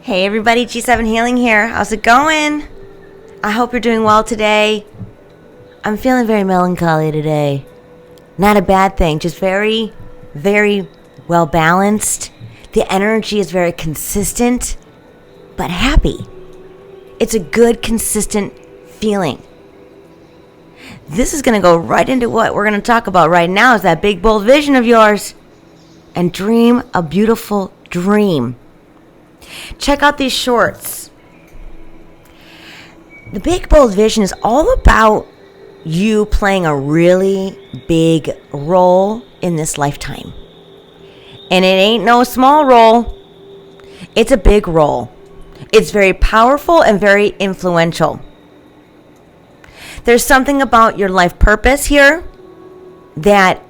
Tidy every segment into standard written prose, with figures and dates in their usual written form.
Hey everybody, G7 Healing here. How's it going? I hope you're doing well today. I'm feeling very melancholy today. Not a bad thing, just very, very well balanced. The energy is very consistent, but happy. It's a good, consistent feeling. This is going to go right into what we're going to talk about right now is that big, bold vision of yours. And dream a beautiful dream. Check out these shorts. The big, bold vision is all about you playing a really big role in this lifetime. And it ain't no small role. It's a big role. It's very powerful and very influential. There's something about your life purpose here that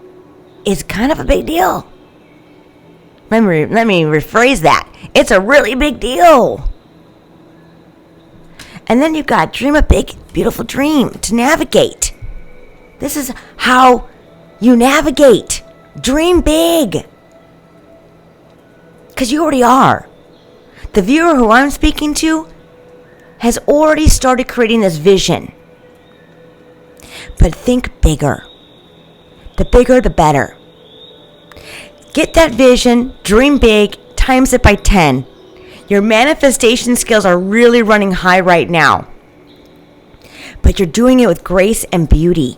is kind of a big deal. Let me rephrase that. It's a really big deal. And then you've got dream a big, beautiful dream to navigate. This is how you navigate. Dream big. Because you already are. The viewer who I'm speaking to has already started creating this vision. But think bigger. The bigger, the better. Get that vision, dream big, times it by 10. Your manifestation skills are really running high right now. But you're doing it with grace and beauty.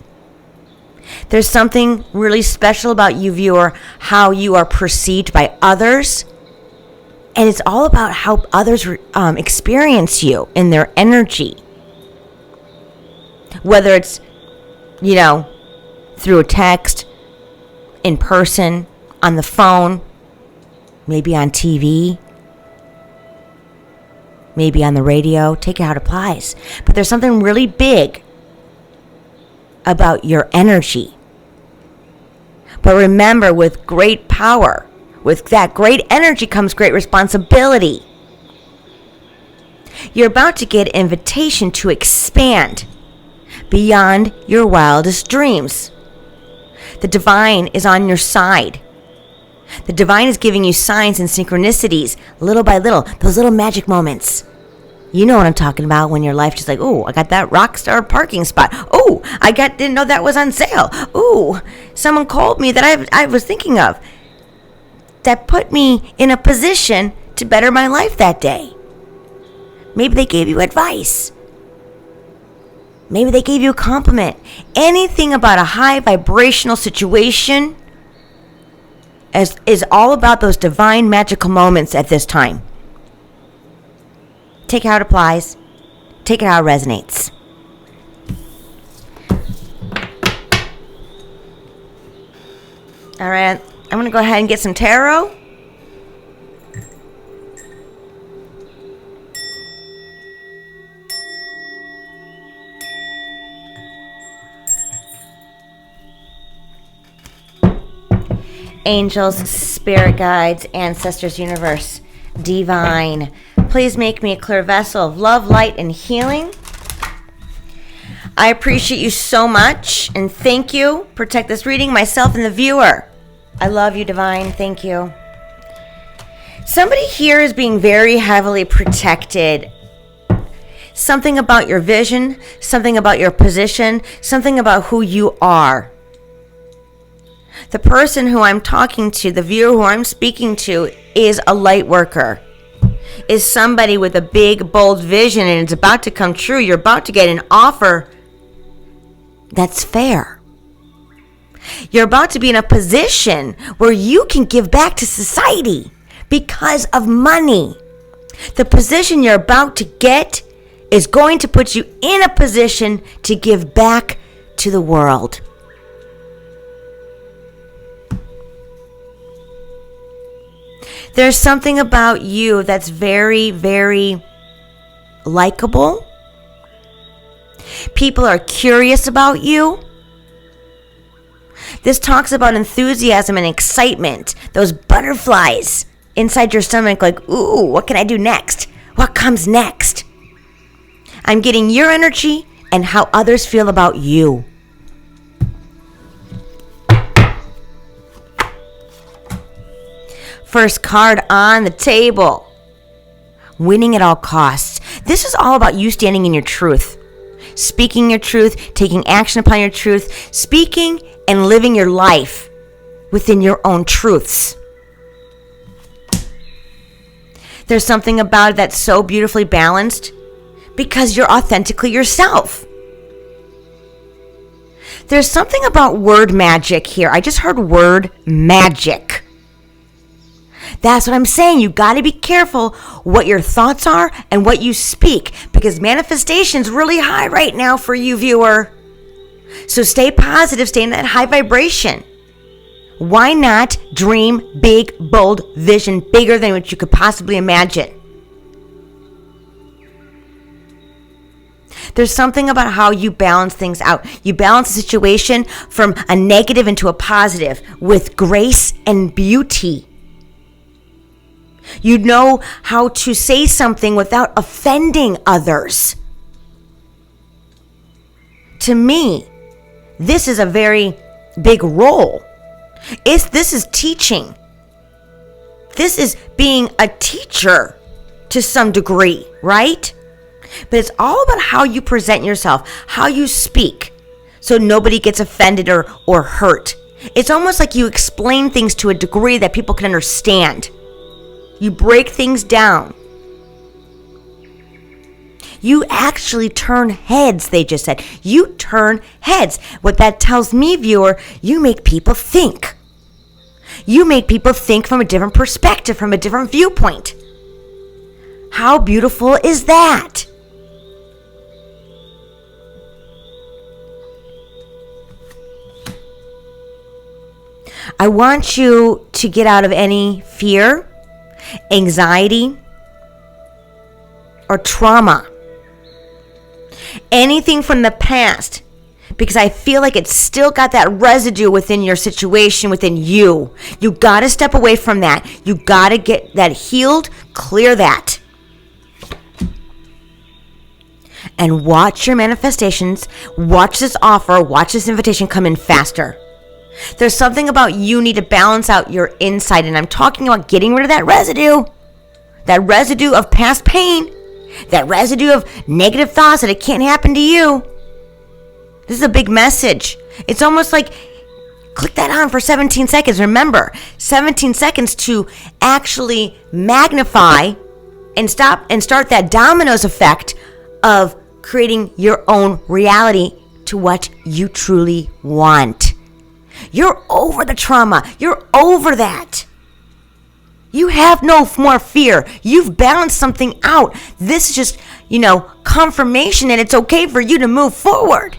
There's something really special about you, viewer, how you are perceived by others. And it's all about how others experience you in their energy. Whether it's, through a text, in person, on the phone, maybe on TV, maybe on the radio. Take it how it applies. But there's something really big about your energy. But remember, with great power, with that great energy comes great responsibility. You're about to get an invitation to expand beyond your wildest dreams. The divine is on your side. The divine is giving you signs and synchronicities, little by little, those little magic moments. You know what I'm talking about when your life just like, oh, I got that rock star parking spot. Oh, didn't know that was on sale. Oh, someone called me that I was thinking of. That put me in a position to better my life that day. Maybe they gave you advice. Maybe they gave you a compliment. Anything about a high vibrational situation is all about those divine magical moments at this time. Take it how it applies. Take it how it resonates. All right, I'm going to go ahead and get some tarot. Angels, spirit guides, ancestors, universe, divine. Please make me a clear vessel of love, light, and healing. I appreciate you so much, and thank you. Protect this reading, myself, and the viewer. I love you, divine. Thank you. Somebody here is being very heavily protected. Something about your vision, something about your position, something about who you are. The person who I'm talking to, the viewer who I'm speaking to, is a light worker. Is somebody with a big, bold vision, and it's about to come true. You're about to get an offer that's fair. You're about to be in a position where you can give back to society because of money. The position you're about to get is going to put you in a position to give back to the world. There's something about you that's very, very likable. People are curious about you. This talks about enthusiasm and excitement. Those butterflies inside your stomach like, ooh, what can I do next? What comes next? I'm getting your energy and how others feel about you. First card on the table. winning at all costs. This is all about you standing in your truth, speaking your truth, taking action upon your truth, speaking and living your life within your own truths. There's something about it that's so beautifully balanced because you're authentically yourself. There's something about word magic here. I just heard word magic. That's what I'm saying. You got to be careful what your thoughts are and what you speak, because manifestation's really high right now for you, viewer. So stay positive, stay in that high vibration. Why not dream big, bold vision, bigger than what you could possibly imagine? There's something about how you balance things out. You balance the situation from a negative into a positive with grace and beauty. You know how to say something without offending others. To me, this is a very big role. This is teaching. This is being a teacher to some degree, right? But it's all about how you present yourself, how you speak, so nobody gets offended or hurt. It's almost like you explain things to a degree that people can understand. You break things down. You actually turn heads, they just said. You turn heads. What that tells me, viewer, you make people think. You make people think from a different perspective, from a different viewpoint. How beautiful is that? I want you to get out of any fear, anxiety, or trauma. Anything from the past, because I feel like it's still got that residue within your situation, within you. You got to step away from that. You got to get that healed, clear that. And watch your manifestations, watch this offer, watch this invitation come in faster. There's something about you need to balance out your inside, and I'm talking about getting rid of that residue of past pain, that residue of negative thoughts that it can't happen to you. This is a big message. It's almost like click that on for 17 seconds. Remember, 17 seconds to actually magnify and start that dominoes effect of creating your own reality to what you truly want. You're over the trauma. You're over that. You have no more fear. You've balanced something out. This is just, confirmation that it's okay for you to move forward.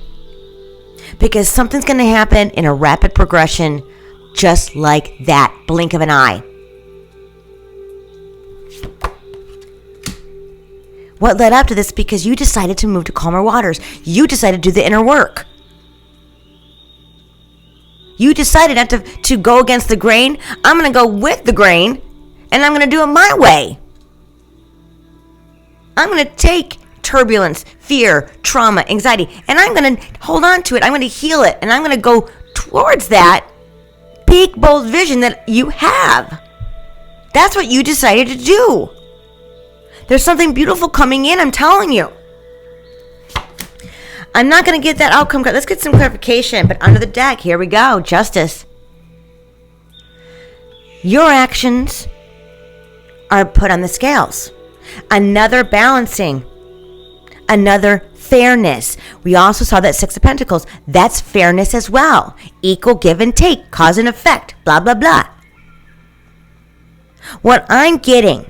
Because something's going to happen in a rapid progression, just like that blink of an eye. What led up to this? Because you decided to move to calmer waters. You decided to do the inner work. You decided not to go against the grain. I'm going to go with the grain, and I'm going to do it my way. I'm going to take turbulence, fear, trauma, anxiety, and I'm going to hold on to it. I'm going to heal it, and I'm going to go towards that big, bold vision that you have. That's what you decided to do. There's something beautiful coming in, I'm telling you. I'm not going to get that outcome. Let's get some clarification. But under the deck, here we go. Justice. Your actions are put on the scales. Another balancing. Another fairness. We also saw that Six of Pentacles. That's fairness as well. Equal give and take. Cause and effect. Blah, blah, blah. What I'm getting,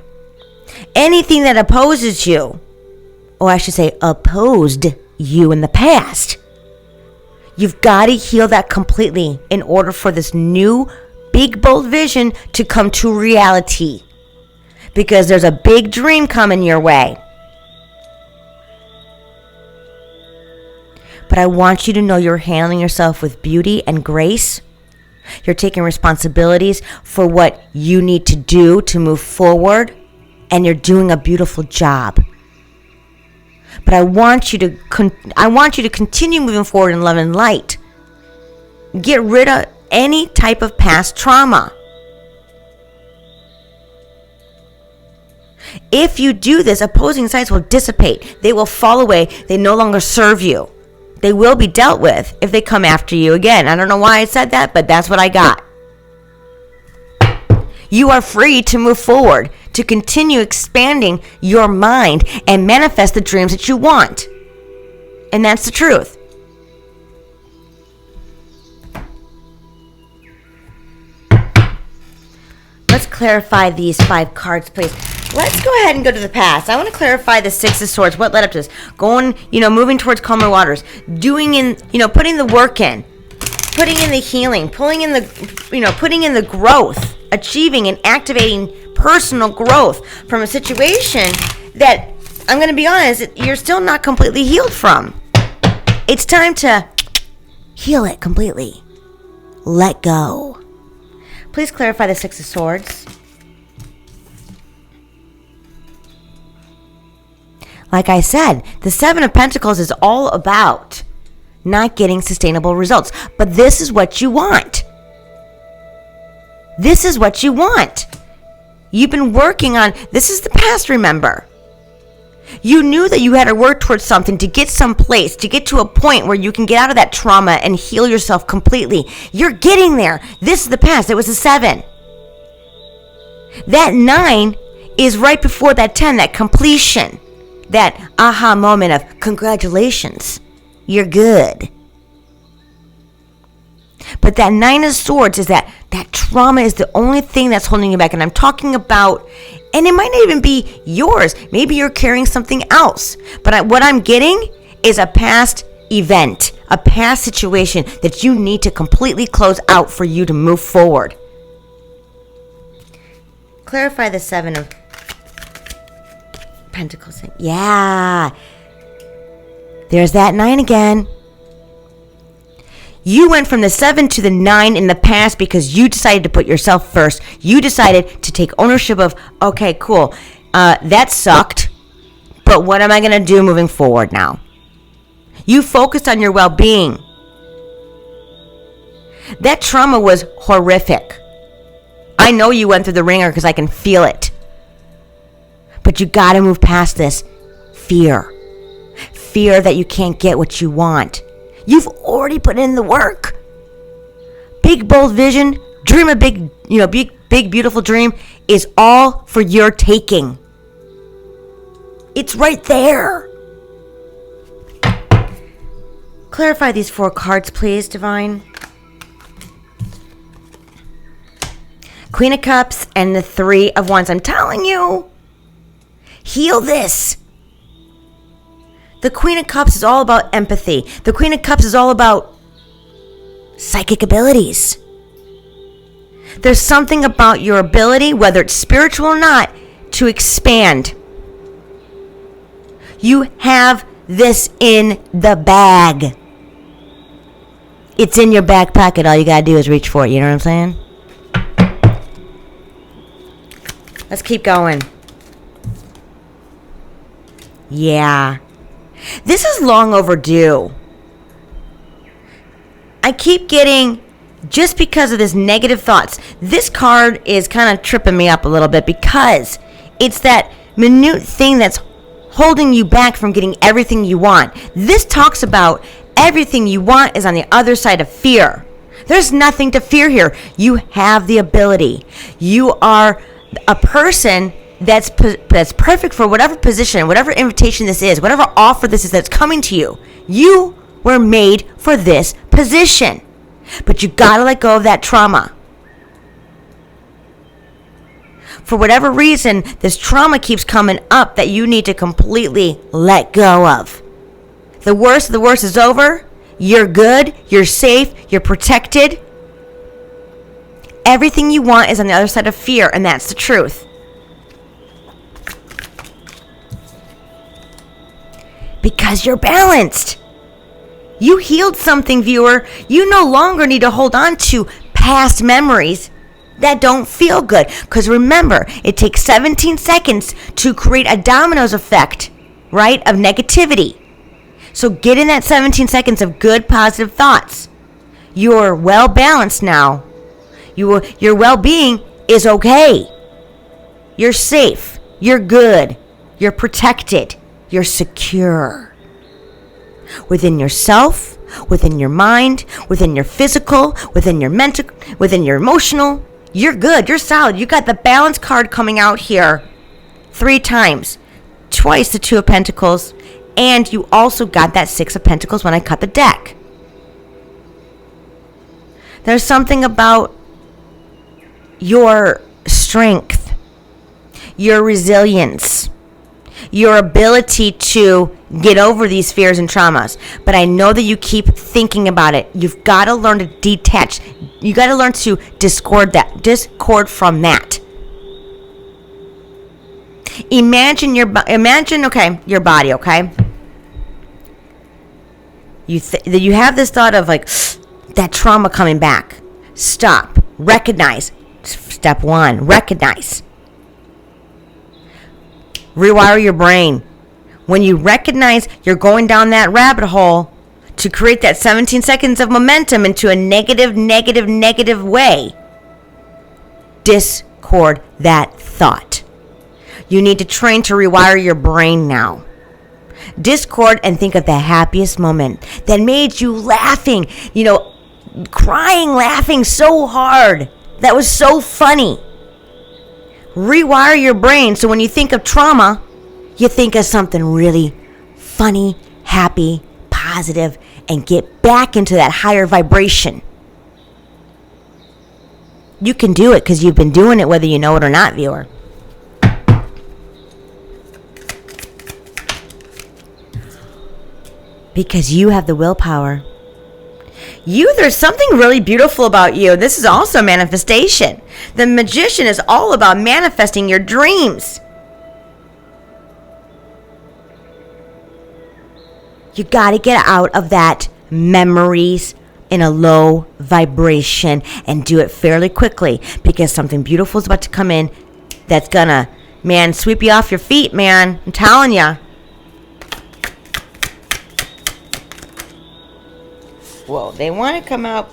anything that opposes you, or I should say opposed you in the past, you've got to heal that completely in order for this new big bold vision to come to reality, because there's a big dream coming your way. But I want you to know you're handling yourself with beauty and grace. You're taking responsibilities for what you need to do to move forward, and you're doing a beautiful job. But I want you to continue moving forward in love and light. Get rid of any type of past trauma. If you do this, opposing sides will dissipate. They will fall away. They no longer serve you. They will be dealt with if they come after you again. I don't know why I said that, but that's what I got. You are free to move forward, to continue expanding your mind and manifest the dreams that you want. And that's the truth. Let's clarify these 5 cards, please. Let's go ahead and go to the past. I want to clarify the 6 of Swords. What led up to this? Going, moving towards calmer waters. Putting the work in. Putting in the healing. Putting in the growth. Achieving and activating personal growth from a situation that, I'm going to be honest, you're still not completely healed from. It's time to heal it completely. Let go. Please clarify the 6 of Swords. Like I said, the 7 of Pentacles is all about not getting sustainable results. But this is what you want. This is what you want. You've been working on, this is the past, remember. You knew that you had to work towards something to get someplace, to get to a point where you can get out of that trauma and heal yourself completely. You're getting there. This is the past. It was a 7. That 9 is right before that 10, that completion, that aha moment of congratulations. You're good. But that 9 of Swords is that trauma is the only thing that's holding you back. And I'm talking about, and it might not even be yours. Maybe you're carrying something else. But what I'm getting is a past event, a past situation that you need to completely close out for you to move forward. Clarify the 7 of Pentacles. Yeah. There's that 9 again. You went from the 7 to the 9 in the past because you decided to put yourself first. You decided to take ownership of, okay, cool, that sucked, but what am I going to do moving forward now? You focused on your well-being. That trauma was horrific. I know you went through the ringer because I can feel it. But you got to move past this fear. Fear that you can't get what you want. You've already put in the work. Big, bold vision, dream a big, big, beautiful dream is all for your taking. It's right there. Clarify these 4 cards, please, Divine. Queen of Cups and the 3 of Wands. I'm telling you, heal this. The Queen of Cups is all about empathy. The Queen of Cups is all about psychic abilities. There's something about your ability, whether it's spiritual or not, to expand. You have this in the bag. It's in your back pocket. All you got to do is reach for it. You know what I'm saying? Let's keep going. Yeah. This is long overdue. I keep getting, just because of this negative thoughts, this card is kind of tripping me up a little bit because it's that minute thing that's holding you back from getting everything you want. This talks about everything you want is on the other side of fear. There's nothing to fear here. You have the ability. You are a person that's perfect for whatever position, whatever invitation this is, whatever offer this is that's coming to you. You were made for this position. But you gotta let go of that trauma. For whatever reason, this trauma keeps coming up that you need to completely let go of. The worst of the worst is over. You're good. You're safe. You're protected. Everything you want is on the other side of fear, and that's the truth. Because you're balanced. You healed something, viewer. You no longer need to hold on to past memories that don't feel good. Because remember, it takes 17 seconds to create a dominoes effect, right, of negativity. So get in that 17 seconds of good, positive thoughts. You're well balanced now. Your well-being is okay. You're safe. You're good. You're protected. You're secure. Within yourself, within your mind, within your physical, within your mental, within your emotional. You're good. You're solid. You got the balance card coming out here 3 times. Twice the 2 of Pentacles. And you also got that 6 of Pentacles when I cut the deck. There's something about your strength, your resilience, your ability to get over these fears and traumas. But I know that you keep thinking about it. You've got to learn to detach. You got to learn to discord from that. Imagine your body, okay? You have this thought of like that trauma coming back. Stop. Recognize. Step 1, recognize. Rewire your brain. When you recognize you're going down that rabbit hole to create that 17 seconds of momentum into a negative way, discord that thought. You need to train to rewire your brain now. Discord and think of the happiest moment that made you laughing, crying, laughing so hard. That was so funny. Rewire your brain so when you think of trauma, you think of something really funny, happy, positive, and get back into that higher vibration. You can do it because you've been doing it whether you know it or not, viewer. Because you have the willpower. There's something really beautiful about you. This is also manifestation. The Magician is all about manifesting your dreams. You got to get out of that memories in a low vibration and do it fairly quickly because something beautiful is about to come in that's gonna, sweep you off your feet, man. I'm telling you. Whoa, they want to come out.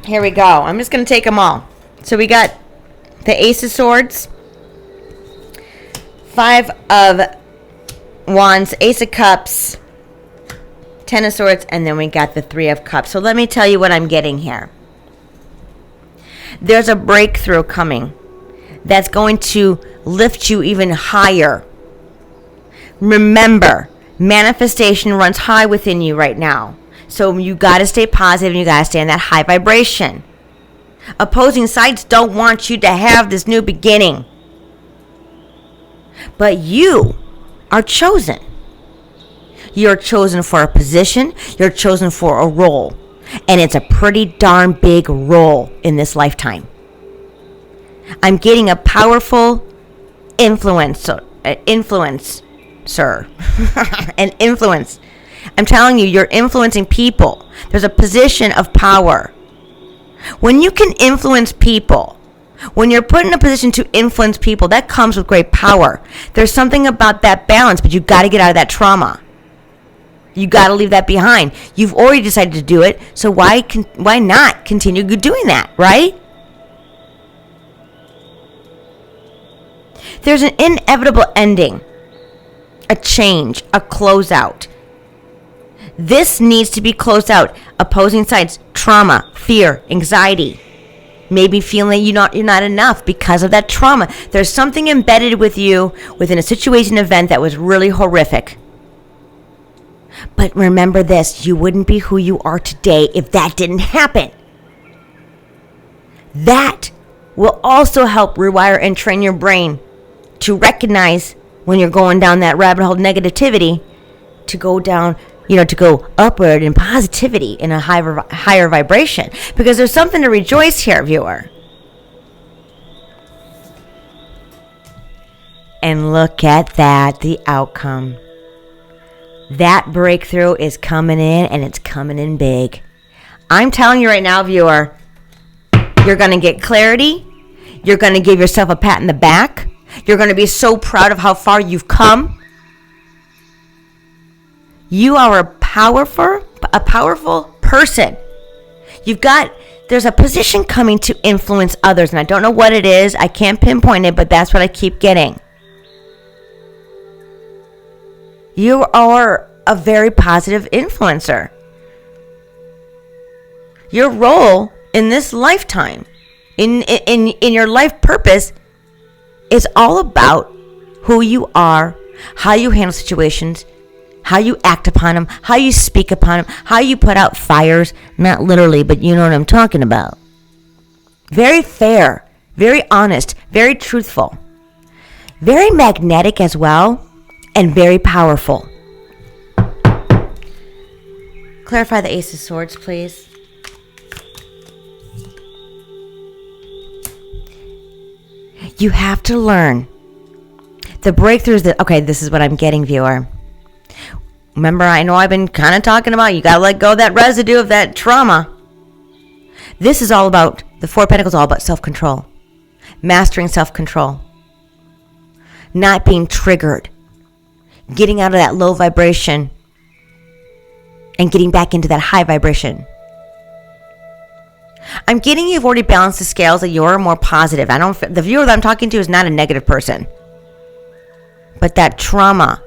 Here we go. I'm just going to take them all. So we got the Ace of Swords, 5 of Wands, Ace of Cups, 10 of Swords, and then we got the 3 of Cups. So let me tell you what I'm getting here. There's a breakthrough coming that's going to lift you even higher. Remember, manifestation runs high within you right now. So you got to stay positive and you got to stay in that high vibration. Opposing sides don't want you to have this new beginning. But you are chosen. You're chosen for a position. You're chosen for a role. And it's a pretty darn big role in this lifetime. I'm getting a powerful influence. And influence. I'm telling you, you're influencing people. There's a position of power. When you can influence people, when you're put in a position to influence people, that comes with great power. There's something about that balance, but you got to get out of that trauma. You got to leave that behind. You've already decided to do it, so why not continue doing that, right? There's an inevitable ending. A change, a closeout. This needs to be closed out. Opposing sides, trauma, fear, anxiety. Maybe feeling you're not enough because of that trauma. There's something embedded with you within a situation, event that was really horrific. But remember this, you wouldn't be who you are today if that didn't happen. That will also help rewire and train your brain to recognize when you're going down that rabbit hole of negativity, to go down, to go upward in positivity in a higher vibration. Because there's something to rejoice here, viewer. And look at that, the outcome. That breakthrough is coming in, and it's coming in big. I'm telling you right now, viewer, you're going to get clarity. You're going to give yourself a pat in the back. You're going to be so proud of how far you've come. You are a powerful person. You've got there's a position coming to influence others, and I don't know what it is. I can't pinpoint it, but that's what I keep getting. You are a very positive influencer. Your role in this lifetime, in your life purpose, is all about who you are, how you handle situations, how you act upon them, how you speak upon them, how you put out fires. Not literally, but you know what I'm talking about. Very fair, very honest, very truthful, very magnetic as well, and very powerful. Clarify the Ace of Swords, please. You have to learn. The breakthroughs that, okay, this is what I'm getting, viewer. Remember, I know I've been kind of talking about you got to let go of that residue of that trauma. This is all about, the Four of Pentacles, all about self-control. Mastering self-control. Not being triggered. Getting out of that low vibration and getting back into that high vibration. I'm getting you've already balanced the scales, that you're more positive. The viewer that I'm talking to is not a negative person. But that trauma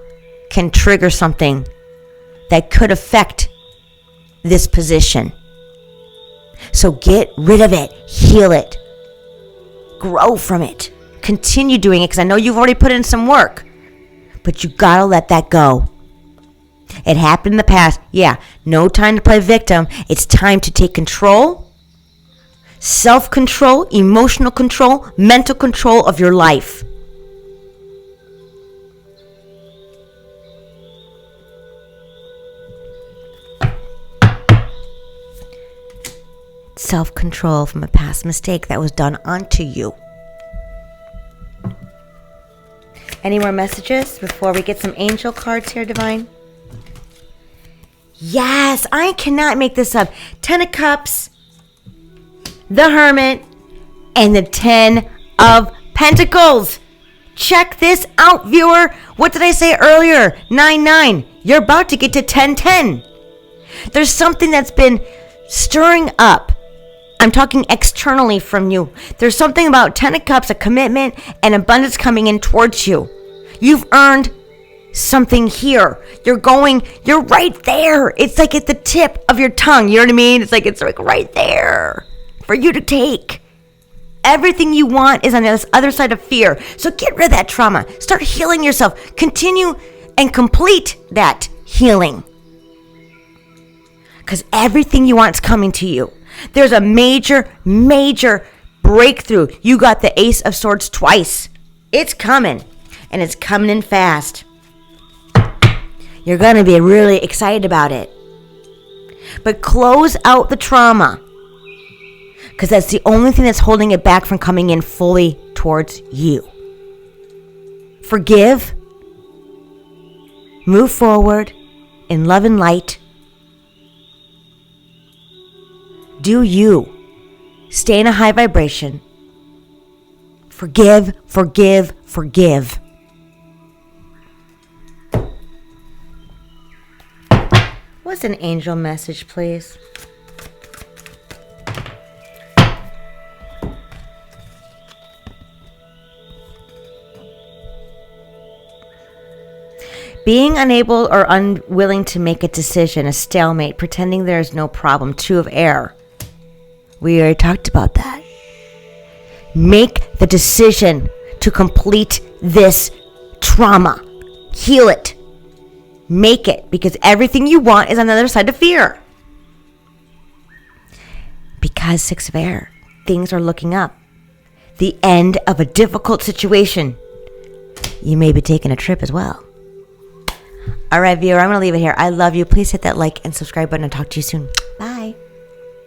can trigger something that could affect this position. So get rid of it. Heal it. Grow from it. Continue doing it, because I know you've already put in some work. But you gotta let that go. It happened in the past. Yeah, no time to play victim. It's time to take control, self-control, emotional control, mental control of your life. Self-control from a past mistake that was done onto you. Any more messages before we get some angel cards here, Divine? Yes, I cannot make this up. 10 of Cups, the Hermit, and the 10 of Pentacles. Check this out, viewer. What did I say earlier? 9-9. You're about to get to 10-10. There's something that's been stirring up. I'm talking externally from you. There's something about 10 of Cups, a commitment and abundance coming in towards you. You've earned something here. You're right there. It's like at the tip of your tongue. You know what I mean? It's like right there for you to take. Everything you want is on this other side of fear. So get rid of that trauma. Start healing yourself. Continue and complete that healing. Because everything you want is coming to you. There's a major, major breakthrough. You got the Ace of Swords twice. It's coming. And it's coming in fast. You're going to be really excited about it. But close out the trauma. Because that's the only thing that's holding it back from coming in fully towards you. Forgive. Move forward in love and light. Do you. Stay in a high vibration. Forgive, forgive, forgive. What's an angel message, please? Being unable or unwilling to make a decision, a stalemate, pretending there is no problem, 2 of air. We already talked about that. Make the decision to complete this trauma. Heal it. Make it, because everything you want is on the other side of fear. Because 6 of air, things are looking up. The end of a difficult situation. You may be taking a trip as well. All right, viewer, I'm going to leave it here. I love you. Please hit that like and subscribe button and talk to you soon. Bye.